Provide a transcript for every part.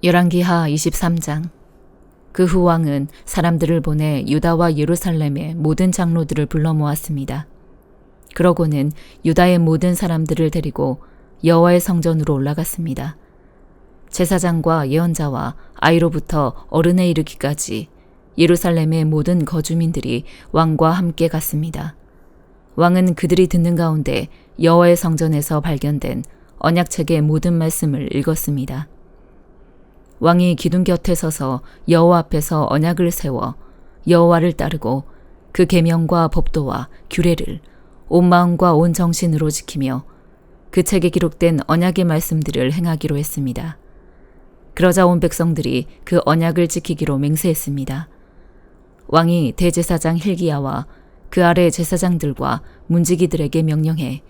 열왕기하 23장. 그 후 왕은 사람들을 보내 유다와 예루살렘의 모든 장로들을 불러 모았습니다. 그러고는 유다의 모든 사람들을 데리고 여호와의 성전으로 올라갔습니다. 제사장과 예언자와 아이로부터 어른에 이르기까지 예루살렘의 모든 거주민들이 왕과 함께 갔습니다. 왕은 그들이 듣는 가운데 여호와의 성전에서 발견된 언약책의 모든 말씀을 읽었습니다. 왕이 기둥 곁에 서서 여호와 앞에서 언약을 세워 여호와를 따르고 그 계명과 법도와 규례를 온 마음과 온 정신으로 지키며 그 책에 기록된 언약의 말씀들을 행하기로 했습니다. 그러자 온 백성들이 그 언약을 지키기로 맹세했습니다. 왕이 대제사장 hil기야와 그 아래 제사장들과 문지기들에게 명령해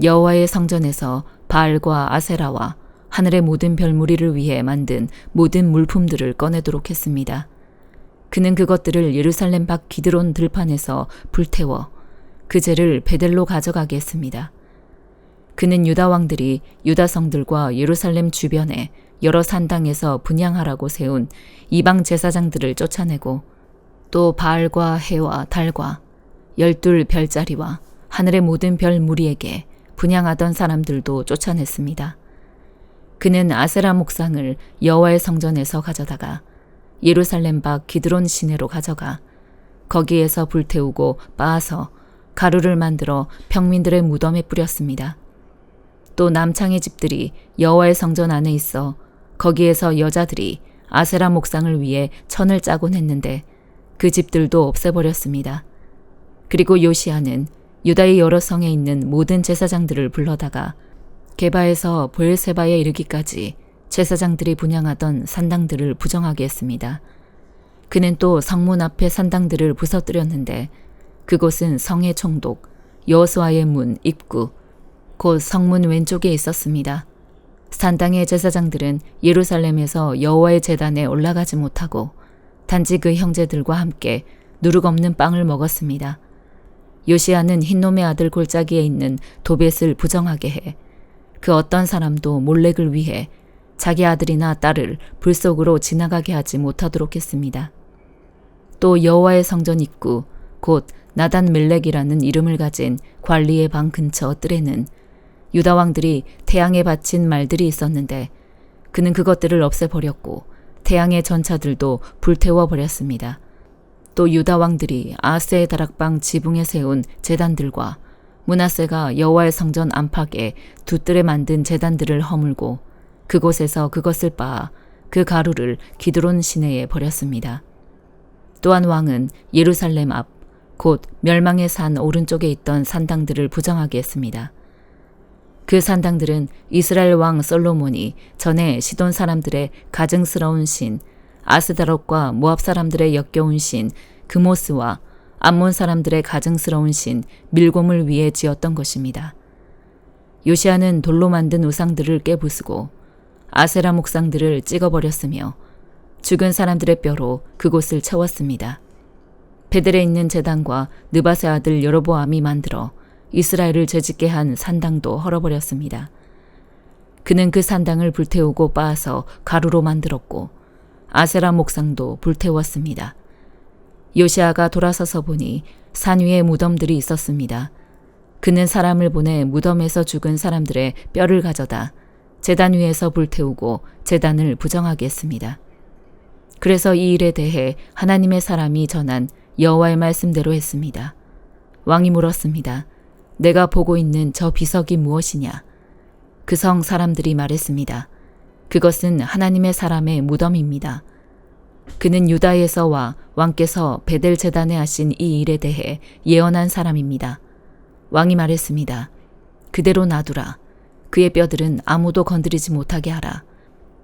여호와의 성전에서 바알과 아세라와 하늘의 모든 별무리를 위해 만든 모든 물품들을 꺼내도록 했습니다. 그는 그것들을 예루살렘 밖 기드론 들판에서 불태워 그 재를 베델로 가져가게 했습니다. 그는 유다 왕들이 유다 성들과 예루살렘 주변에 여러 산당에서 분향하라고 세운 이방 제사장들을 쫓아내고 또 바알과 해와 달과 12 별자리와 하늘의 모든 별 무리에게 분향하던 사람들도 쫓아냈습니다. 그는 아세라 목상을 여호와의 성전에서 가져다가 예루살렘 밖 기드론 시내로 가져가 거기에서 불태우고 빻아서 가루를 만들어 평민들의 무덤에 뿌렸습니다. 또 남창의 집들이 여호와의 성전 안에 있어 거기에서 여자들이 아세라 목상을 위해 천을 짜곤 했는데 그 집들도 없애버렸습니다. 그리고 요시야는 유다의 여러 성에 있는 모든 제사장들을 불러다가 게바에서 보엘세바에 이르기까지 제사장들이 분향하던 산당들을 부정하게 했습니다. 그는 또 성문 앞에 산당들을 부서뜨렸는데 그곳은 성의 총독 여호수아의 문 입구 곧 성문 왼쪽에 있었습니다. 산당의 제사장들은 예루살렘에서 여호와의 제단에 올라가지 못하고 단지 그 형제들과 함께 누룩 없는 빵을 먹었습니다. 요시야는 흰놈의 아들 골짜기에 있는 도벳을 부정하게 해 그 어떤 사람도 몰렉을 위해 자기 아들이나 딸을 불 속으로 지나가게 하지 못하도록 했습니다. 또 여호와의 성전 입구 곧 나단 멜렉이라는 이름을 가진 관리의 방 근처 뜰에는 유다 왕들이 태양에 바친 말들이 있었는데 그는 그것들을 없애버렸고 태양의 전차들도 불태워 버렸습니다. 또 유다 왕들이 아하스의 다락방 지붕에 세운 제단들과 므낫세가 여호와의 성전 안팎에 두 뜰에 만든 제단들을 허물고 그곳에서 그것을 빻아 그 가루를 기드론 시내에 버렸습니다. 또한 왕은 예루살렘 앞 곧 멸망의 산 오른쪽에 있던 산당들을 부정하게 했습니다. 그 산당들은 이스라엘 왕 솔로몬이 전에 시돈 사람들의 가증스러운 신 아스다롯과 모압 사람들의 역겨운 신 그모스와 암몬 사람들의 가증스러운 신 밀곰을 위해 지었던 것입니다. 요시야는 돌로 만든 우상들을 깨부수고 아세라 목상들을 찍어버렸으며 죽은 사람들의 뼈로 그곳을 채웠습니다. 베델에 있는 제단과 느밧의 아들 여로보암이 만들어 이스라엘을 죄짓게 한 산당도 헐어버렸습니다. 그는 그 산당을 불태우고 빻아서 가루로 만들었고 아세라 목상도 불태웠습니다. 요시야가 돌아서서 보니 산 위에 무덤들이 있었습니다. 그는 사람을 보내 무덤에서 죽은 사람들의 뼈를 가져다 제단 위에서 불태우고 제단을 부정하게 했습니다. 그래서 이 일에 대해 하나님의 사람이 전한 여호와의 말씀대로 했습니다. 왕이 물었습니다. 내가 보고 있는 저 비석이 무엇이냐? 그 성 사람들이 말했습니다. 그것은 하나님의 사람의 무덤입니다. 그는 유다에서 와 왕께서 베델 제단에 하신 이 일에 대해 예언한 사람입니다. 왕이 말했습니다. 그대로 놔두라. 그의 뼈들은 아무도 건드리지 못하게 하라.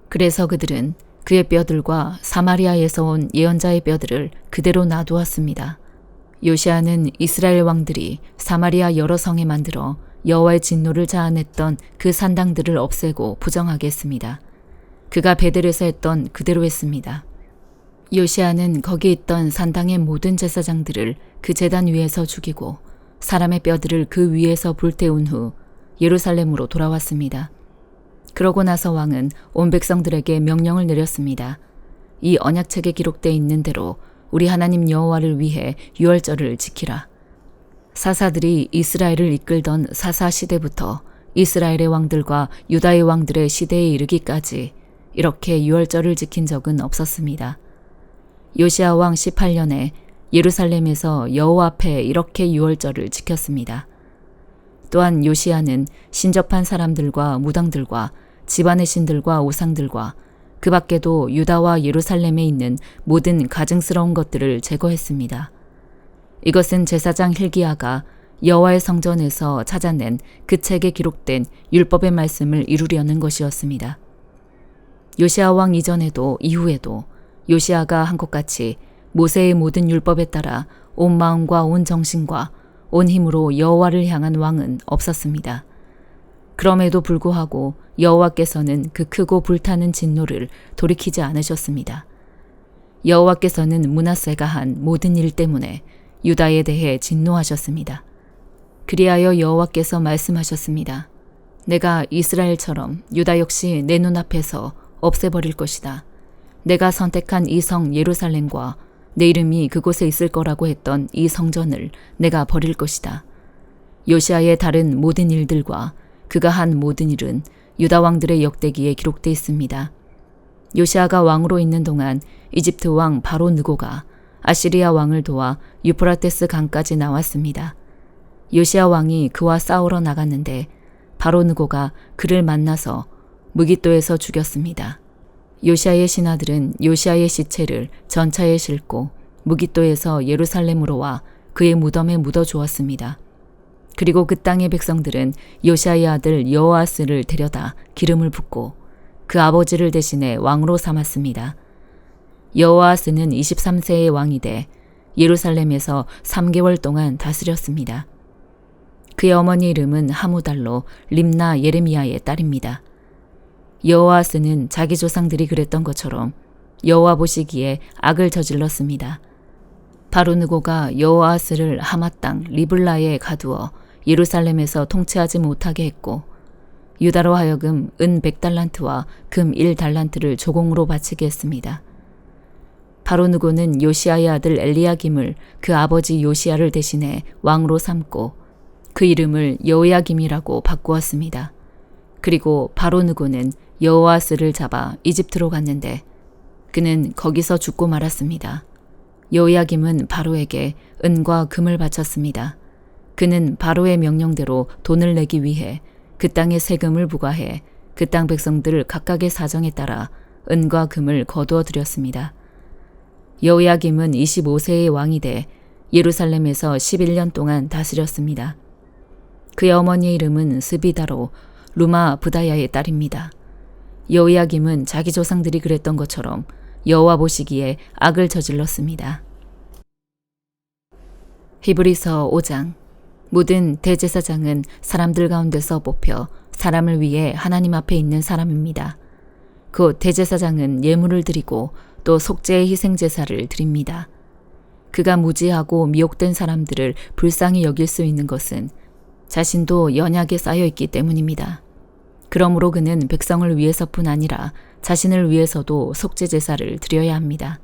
그래서 그들은 그의 뼈들과 사마리아에서 온 예언자의 뼈들을 그대로 놔두었습니다. 요시야는 이스라엘 왕들이 사마리아 여러 성에 만들어 여호와의 진노를 자아냈던 그 산당들을 없애고 부정하게 했습니다. 그가 베델에서 했던 그대로 했습니다. 요시야는 거기 있던 산당의 모든 제사장들을 그 제단 위에서 죽이고 사람의 뼈들을 그 위에서 불태운 후 예루살렘으로 돌아왔습니다. 그러고 나서 왕은 온 백성들에게 명령을 내렸습니다. 이 언약책에 기록되어 있는 대로 우리 하나님 여호와를 위해 유월절을 지키라. 사사들이 이스라엘을 이끌던 사사 시대부터 이스라엘의 왕들과 유다의 왕들의 시대에 이르기까지 이렇게 유월절을 지킨 적은 없었습니다. 요시야 왕 18년에 예루살렘에서 여호와 앞에 이렇게 유월절을 지켰습니다. 또한 요시야는 신접한 사람들과 무당들과 집안의 신들과 우상들과 그 밖에도 유다와 예루살렘에 있는 모든 가증스러운 것들을 제거했습니다. 이것은 제사장 hil기야가 여호와의 성전에서 찾아낸 그 책에 기록된 율법의 말씀을 이루려는 것이었습니다. 요시야 왕 이전에도 이후에도 요시야가 한 것 같이 모세의 모든 율법에 따라 온 마음과 온 정신과 온 힘으로 여호와를 향한 왕은 없었습니다. 그럼에도 불구하고 여호와께서는 그 크고 불타는 진노를 돌이키지 않으셨습니다. 여호와께서는 므낫세가 한 모든 일 때문에 유다에 대해 진노하셨습니다. 그리하여 여호와께서 말씀하셨습니다. 내가 이스라엘처럼 유다 역시 내 눈앞에서 없애버릴 것이다. 내가 선택한 이 성 예루살렘과 내 이름이 그곳에 있을 거라고 했던 이 성전을 내가 버릴 것이다. 요시야의 다른 모든 일들과 그가 한 모든 일은 유다 왕들의 역대기에 기록되어 있습니다. 요시야가 왕으로 있는 동안 이집트 왕 바로 느고가 아시리아 왕을 도와 유프라테스 강까지 나왔습니다. 요시야 왕이 그와 싸우러 나갔는데 바로 느고가 그를 만나서 무깃도에서 죽였습니다. 요시야의 신하들은 요시야의 시체를 전차에 싣고 무깃도에서 예루살렘으로 와 그의 무덤에 묻어 주었습니다. 그리고 그 땅의 백성들은 요시야의 아들 여호아스를 데려다 기름을 붓고 그 아버지를 대신해 왕으로 삼았습니다. 여호아스는 23세의 왕이 돼 예루살렘에서 3개월 동안 다스렸습니다. 그의 어머니 이름은 하무달로 림나 예레미야의 딸입니다. 여호아스는 자기 조상들이 그랬던 것처럼 여호와 보시기에 악을 저질렀습니다. 바로 느고가 여호아스를 하마 땅 리블라에 가두어 예루살렘에서 통치하지 못하게 했고 유다로 하여금 은 100달란트와 금 1달란트를 조공으로 바치게 했습니다. 바로 느고는 요시야의 아들 엘리야김을 그 아버지 요시야를 대신해 왕으로 삼고 그 이름을 여호야김이라고 바꾸었습니다. 그리고 바로 느고는 여호아스를 잡아 이집트로 갔는데 그는 거기서 죽고 말았습니다. 여호야김은 바로에게 은과 금을 바쳤습니다. 그는 바로의 명령대로 돈을 내기 위해 그 땅에 세금을 부과해 그 땅 백성들 각각의 사정에 따라 은과 금을 거두어 드렸습니다. 여호야김은 25세의 왕이 돼 예루살렘에서 11년 동안 다스렸습니다. 그의 어머니의 이름은 스비다로 루마 부다야의 딸입니다. 여호야김은 자기 조상들이 그랬던 것처럼 여호와 보시기에 악을 저질렀습니다. 히브리서 5장. 모든 대제사장은 사람들 가운데서 뽑혀 사람을 위해 하나님 앞에 있는 사람입니다. 곧 대제사장은 예물을 드리고 또 속죄의 희생제사를 드립니다. 그가 무지하고 미혹된 사람들을 불쌍히 여길 수 있는 것은 자신도 연약에 쌓여있기 때문입니다. 그러므로 그는 백성을 위해서뿐 아니라 자신을 위해서도 속죄제사를 드려야 합니다.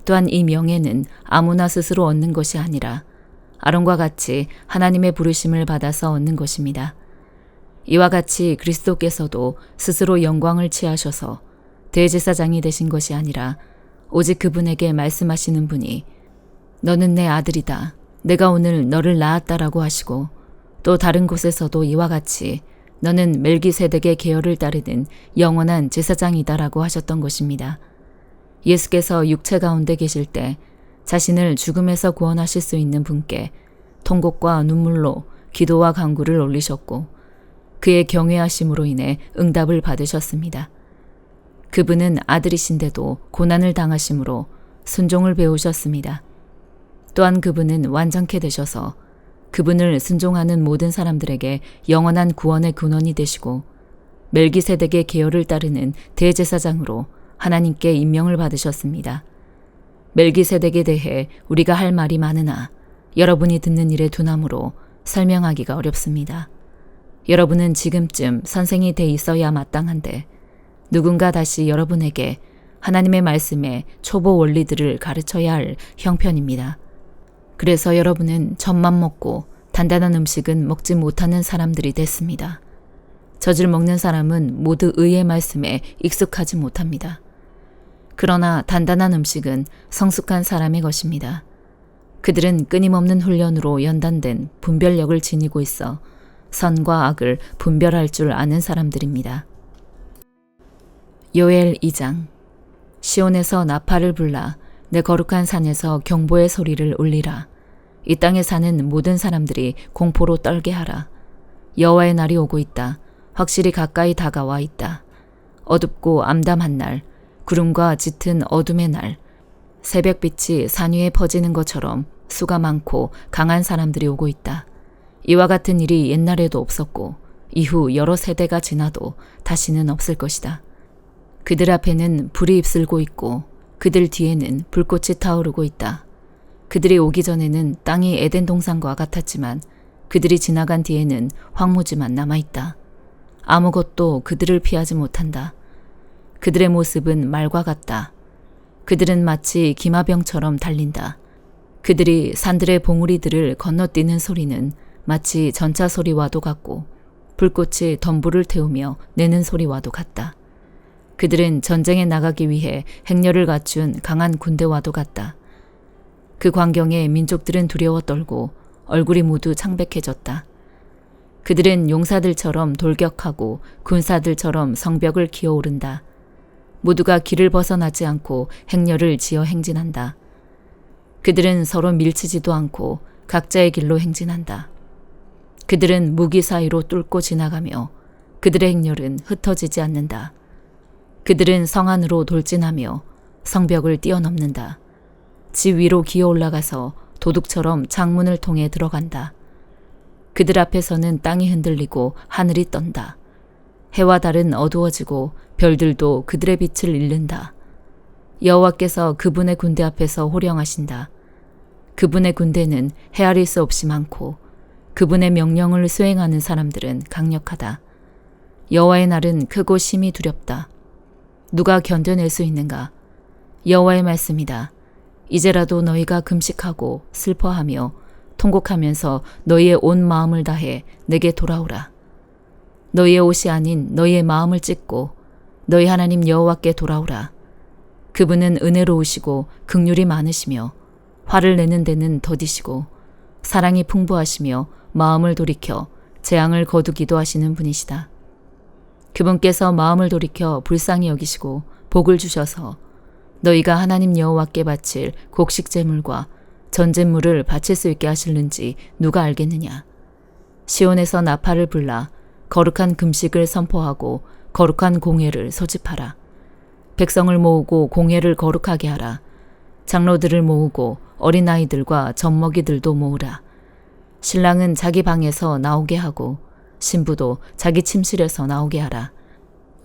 또한 이 명예는 아무나 스스로 얻는 것이 아니라 아론과 같이 하나님의 부르심을 받아서 얻는 것입니다. 이와 같이 그리스도께서도 스스로 영광을 취하셔서 대제사장이 되신 것이 아니라 오직 그분에게 말씀하시는 분이 너는 내 아들이다. 내가 오늘 너를 낳았다라고 하시고 또 다른 곳에서도 이와 같이 너는 멜기세덱의 계열을 따르는 영원한 제사장이다라고 하셨던 것입니다. 예수께서 육체 가운데 계실 때 자신을 죽음에서 구원하실 수 있는 분께 통곡과 눈물로 기도와 간구를 올리셨고 그의 경외하심으로 인해 응답을 받으셨습니다. 그분은 아들이신데도 고난을 당하심으로 순종을 배우셨습니다. 또한 그분은 완전케 되셔서 그분을 순종하는 모든 사람들에게 영원한 구원의 근원이 되시고 멜기세덱의 계열을 따르는 대제사장으로 하나님께 임명을 받으셨습니다. 멜기세덱에 대해 우리가 할 말이 많으나 여러분이 듣는 일에 둔함으로 설명하기가 어렵습니다. 여러분은 지금쯤 선생이 돼 있어야 마땅한데 누군가 다시 여러분에게 하나님의 말씀의 초보 원리들을 가르쳐야 할 형편입니다. 그래서 여러분은 젖만 먹고 단단한 음식은 먹지 못하는 사람들이 됐습니다. 젖을 먹는 사람은 모두 의의 말씀에 익숙하지 못합니다. 그러나 단단한 음식은 성숙한 사람의 것입니다. 그들은 끊임없는 훈련으로 연단된 분별력을 지니고 있어 선과 악을 분별할 줄 아는 사람들입니다. 요엘 2장. 시온에서 나팔을 불라 내 거룩한 산에서 경보의 소리를 울리라. 이 땅에 사는 모든 사람들이 공포로 떨게 하라. 여호와의 날이 오고 있다. 확실히 가까이 다가와 있다. 어둡고 암담한 날, 구름과 짙은 어둠의 날, 새벽빛이 산 위에 퍼지는 것처럼 수가 많고 강한 사람들이 오고 있다. 이와 같은 일이 옛날에도 없었고 이후 여러 세대가 지나도 다시는 없을 것이다. 그들 앞에는 불이 휩쓸고 있고 그들 뒤에는 불꽃이 타오르고 있다. 그들이 오기 전에는 땅이 에덴 동산과 같았지만 그들이 지나간 뒤에는 황무지만 남아있다. 아무것도 그들을 피하지 못한다. 그들의 모습은 말과 같다. 그들은 마치 기마병처럼 달린다. 그들이 산들의 봉우리들을 건너뛰는 소리는 마치 전차 소리와도 같고 불꽃이 덤불을 태우며 내는 소리와도 같다. 그들은 전쟁에 나가기 위해 행렬을 갖춘 강한 군대와도 같다. 그 광경에 민족들은 두려워 떨고 얼굴이 모두 창백해졌다. 그들은 용사들처럼 돌격하고 군사들처럼 성벽을 기어오른다. 모두가 길을 벗어나지 않고 행렬을 지어 행진한다. 그들은 서로 밀치지도 않고 각자의 길로 행진한다. 그들은 무기 사이로 뚫고 지나가며 그들의 행렬은 흩어지지 않는다. 그들은 성 안으로 돌진하며 성벽을 뛰어넘는다. 집 위로 기어 올라가서 도둑처럼 창문을 통해 들어간다. 그들 앞에서는 땅이 흔들리고 하늘이 떤다. 해와 달은 어두워지고 별들도 그들의 빛을 잃는다. 여호와께서 그분의 군대 앞에서 호령하신다. 그분의 군대는 헤아릴 수 없이 많고 그분의 명령을 수행하는 사람들은 강력하다. 여호와의 날은 크고 심히 두렵다. 누가 견뎌낼 수 있는가? 여호와의 말씀이다. 이제라도 너희가 금식하고 슬퍼하며 통곡하면서 너희의 온 마음을 다해 내게 돌아오라. 너희의 옷이 아닌 너희의 마음을 찢고 너희 하나님 여호와께 돌아오라. 그분은 은혜로우시고 긍휼이 많으시며 화를 내는 데는 더디시고 사랑이 풍부하시며 마음을 돌이켜 재앙을 거두기도 하시는 분이시다. 그분께서 마음을 돌이켜 불쌍히 여기시고 복을 주셔서 너희가 하나님 여호와께 바칠 곡식 제물과 전제물을 바칠 수 있게 하실는지 누가 알겠느냐. 시온에서 나팔을 불라 거룩한 금식을 선포하고 거룩한 공회를 소집하라. 백성을 모으고 공회를 거룩하게 하라. 장로들을 모으고 어린아이들과 젖먹이들도 모으라. 신랑은 자기 방에서 나오게 하고 신부도 자기 침실에서 나오게 하라.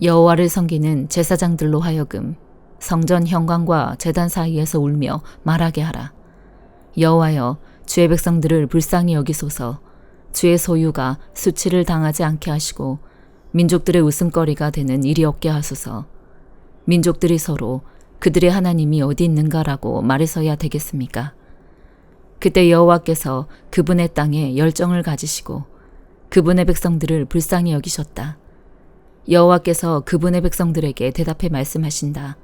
여호와를 섬기는 제사장들로 하여금 성전 현관과 제단 사이에서 울며 말하게 하라. 여호와여, 주의 백성들을 불쌍히 여기소서. 주의 소유가 수치를 당하지 않게 하시고 민족들의 웃음거리가 되는 일이 없게 하소서. 민족들이 서로 그들의 하나님이 어디 있는가라고 말해서야 되겠습니까? 그때 여호와께서 그분의 땅에 열정을 가지시고 그분의 백성들을 불쌍히 여기셨다. 여호와께서 그분의 백성들에게 대답해 말씀하신다.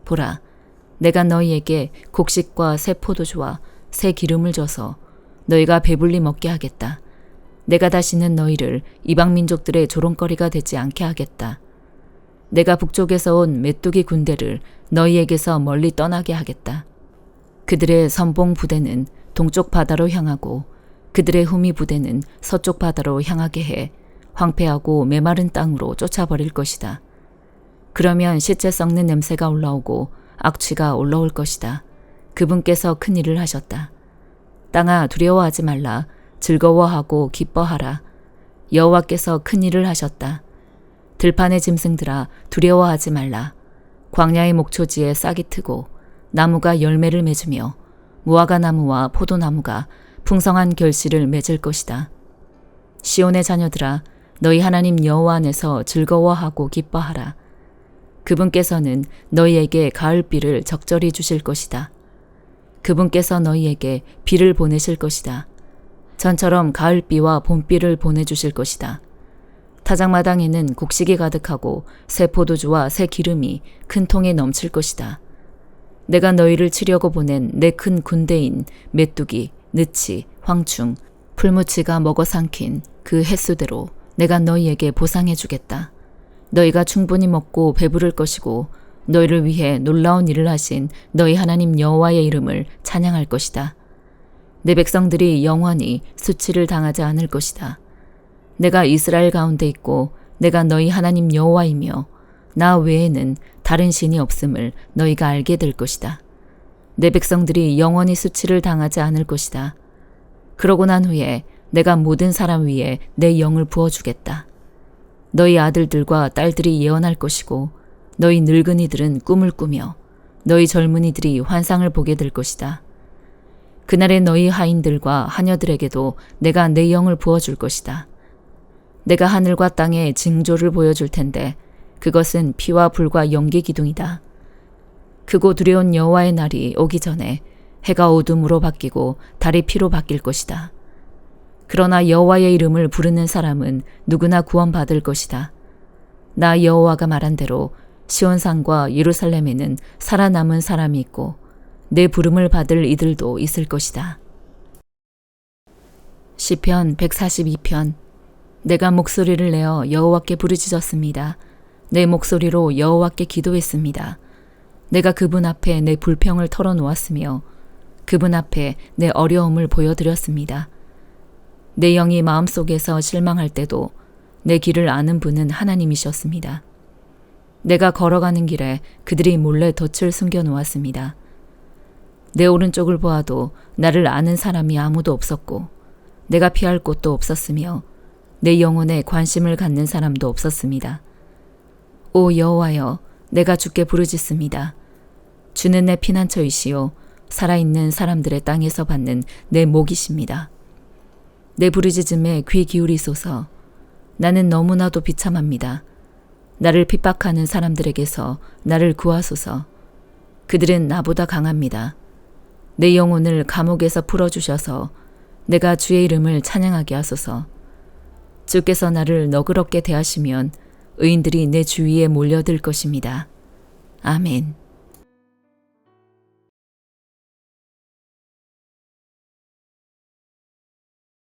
보라, 내가 너희에게 곡식과 새 포도주와 새 기름을 줘서 너희가 배불리 먹게 하겠다. 내가 다시는 너희를 이방 민족들의 조롱거리가 되지 않게 하겠다. 내가 북쪽에서 온 메뚜기 군대를 너희에게서 멀리 떠나게 하겠다. 그들의 선봉 부대는 동쪽 바다로 향하고 그들의 후미 부대는 서쪽 바다로 향하게 해 황폐하고 메마른 땅으로 쫓아버릴 것이다. 그러면 시체 썩는 냄새가 올라오고 악취가 올라올 것이다. 그분께서 큰 일을 하셨다. 땅아, 두려워하지 말라. 즐거워하고 기뻐하라. 여호와께서 큰 일을 하셨다. 들판의 짐승들아, 두려워하지 말라. 광야의 목초지에 싹이 트고 나무가 열매를 맺으며 무화과 나무와 포도나무가 풍성한 결실을 맺을 것이다. 시온의 자녀들아, 너희 하나님 여호와 안에서 즐거워하고 기뻐하라. 그분께서는 너희에게 가을비를 적절히 주실 것이다. 그분께서 너희에게 비를 보내실 것이다. 전처럼 가을비와 봄비를 보내주실 것이다. 타작마당에는 곡식이 가득하고 새 포도주와 새 기름이 큰 통에 넘칠 것이다. 내가 너희를 치려고 보낸 내 큰 군대인 메뚜기, 느치, 황충, 풀무치가 먹어 삼킨 그 횟수대로 내가 너희에게 보상해 주겠다. 너희가 충분히 먹고 배부를 것이고 너희를 위해 놀라운 일을 하신 너희 하나님 여호와의 이름을 찬양할 것이다. 내 백성들이 영원히 수치를 당하지 않을 것이다. 내가 이스라엘 가운데 있고 내가 너희 하나님 여호와이며 나 외에는 다른 신이 없음을 너희가 알게 될 것이다. 내 백성들이 영원히 수치를 당하지 않을 것이다. 그러고 난 후에 내가 모든 사람 위에 내 영을 부어주겠다. 너희 아들들과 딸들이 예언할 것이고 너희 늙은이들은 꿈을 꾸며 너희 젊은이들이 환상을 보게 될 것이다. 그날에 너희 하인들과 하녀들에게도 내가 내 영을 부어줄 것이다. 내가 하늘과 땅에 징조를 보여줄 텐데 그것은 피와 불과 연기 기둥이다. 크고 두려운 여호와의 날이 오기 전에 해가 어둠으로 바뀌고 달이 피로 바뀔 것이다. 그러나 여호와의 이름을 부르는 사람은 누구나 구원받을 것이다. 나 여호와가 말한 대로 시온산과 예루살렘에는 살아남은 사람이 있고 내 부름을 받을 이들도 있을 것이다. 시편 142편. 내가 목소리를 내어 여호와께 부르짖었습니다. 내 목소리로 여호와께 기도했습니다. 내가 그분 앞에 내 불평을 털어놓았으며 그분 앞에 내 어려움을 보여드렸습니다. 내 영이 마음속에서 실망할 때도 내 길을 아는 분은 하나님이셨습니다. 내가 걸어가는 길에 그들이 몰래 덫을 숨겨놓았습니다. 내 오른쪽을 보아도 나를 아는 사람이 아무도 없었고 내가 피할 곳도 없었으며 내 영혼에 관심을 갖는 사람도 없었습니다. 오 여호와여, 내가 주께 부르짖습니다. 주는 내 피난처이시요 살아있는 사람들의 땅에서 받는 내 목이십니다. 내 부르짖음에 귀 기울이소서. 나는 너무나도 비참합니다. 나를 핍박하는 사람들에게서 나를 구하소서. 그들은 나보다 강합니다. 내 영혼을 감옥에서 풀어주셔서 내가 주의 이름을 찬양하게 하소서. 주께서 나를 너그럽게 대하시면 의인들이 내 주위에 몰려들 것입니다. 아멘.